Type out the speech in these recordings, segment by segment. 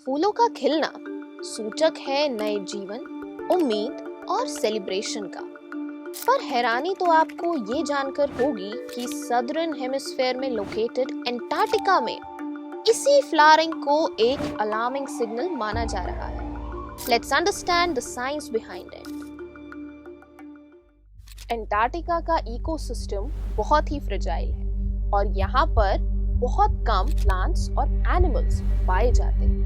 फूलों का खिलना सूचक है नए जीवन, उम्मीद और सेलिब्रेशन का। पर हैरानी तो आपको ये जानकर होगी कि सदर्न हेमिस्फेयर में लोकेटेड एंटार्क्टिका में इसी फ्लावरिंग को एक अलार्मिंग सिग्नल माना जा रहा है। Let's understand the science behind it. Antarctica का इकोसिस्टम बहुत ही फ्रेजाइल है और यहाँ पर बहुत कम प्लांट्स और एनिमल्स पाए जाते हैं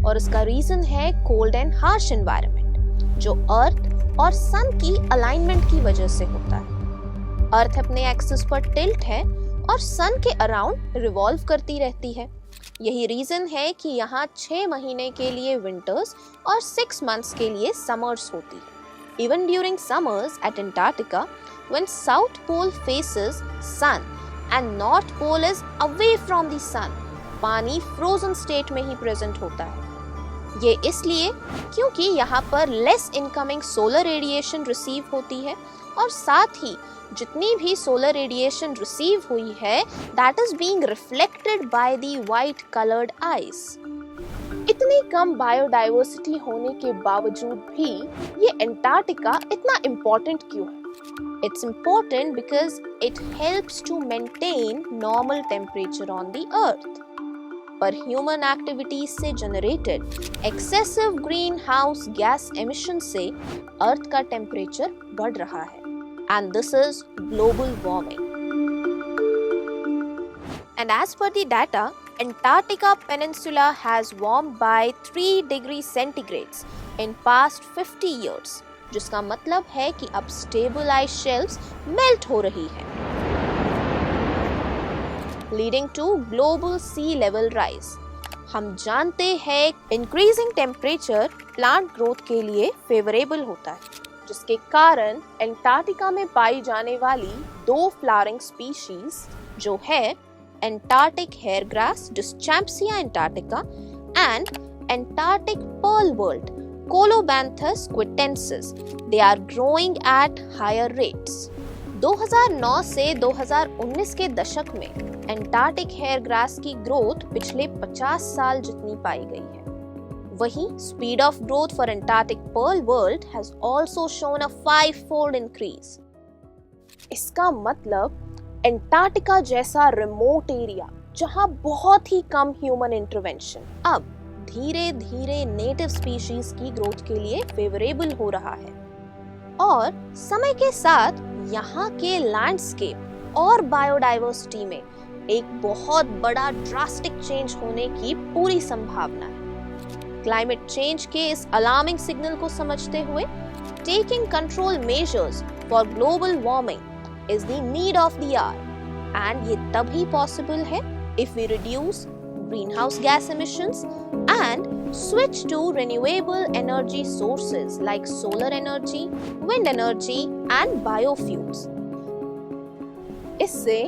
और इसका रीजन है कोल्ड एंड हार्श एनवायरनमेंट जो अर्थ और सन की अलाइनमेंट की वजह से होता है। अर्थ अपने एक्सिस पर टिल्ट है और सन के अराउंड रिवॉल्व करती रहती है। यही रीजन है कि यहाँ 6 महीने के लिए विंटर्स और 6 मंथ्स के लिए समर्स होती है। Even during summers at Antarctica, when South Pole faces sun and North Pole is away from the sun, पानी frozen state में ही present होता है। ये इसलिए क्योंकि यहाँ पर less incoming solar radiation receive होती है और साथ ही जितनी भी solar radiation receive हुई है, that is being reflected by the white colored ice. इतनी कम बायोडाइवर्सिटी होने के बावजूद भी ये एंटार्क्टिका इतना इम्पोर्टेंट क्यों है? It's important because it helps to maintain normal temperature on the earth. पर ह्यूमन एक्टिविटीज से generated excessive green house gas emission से अर्थ का टेम्परेचर बढ़ रहा है and this is global warming. And as per the data, Antarctica Peninsula has warmed by 3 degrees centigrade in past 50 years, जिसका मतलब है कि अब stable ice shelves melt हो रही हैं, leading to global sea level rise. हम जानते हैं increasing temperature plant growth के लिए favorable होता है, जिसके कारण एंटार्क्टिका में पाई जाने वाली 2 flowering species जो है Antarctic hairgrass Dischampsia antarctica and Antarctic pearlwort Colobanthus quitensis. They are growing at higher rates. 2009 से 2019 के दशक में Antarctic hairgrass की ग्रोथ पिछले 50 साल जितनी पाई गई है। वहीं speed of growth for Antarctic pearlwort has also shown a 5-fold increase. इसका मतलब एंटार्क्टिका जैसा रिमोट एरिया जहां बहुत ही कम ह्यूमन इंटरवेंशन अब धीरे धीरे नेटिव स्पीशीज की ग्रोथ के लिए फेवरेबल हो रहा है और समय के साथ यहाँ के लैंडस्केप और बायोडाइवर्सिटी में एक बहुत बड़ा ड्रास्टिक चेंज होने की पूरी संभावना है। क्लाइमेट चेंज के इस अलार्मिंग सिग्नल को समझते हुए taking control measures for global warming is the need of the hour and ये तभी possible है if we reduce greenhouse gas emissions and switch to renewable energy sources like solar energy, wind energy and biofuels. इससे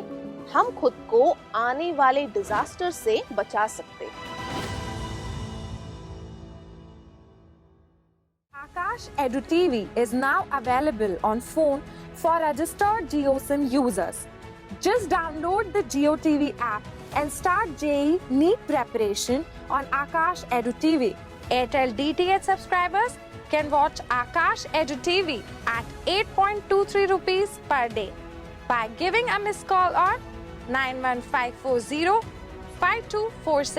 हम खुद को आने वाले disaster से बचा सकते हैं। Akash Edu TV is now available on phone for registered JioSIM users. Just download the JioTV app and start JEE NEET preparation on Akash Edu TV. Airtel DTH subscribers can watch Akash Edu TV at 8.23 rupees per day by giving a missed call on 91540 5246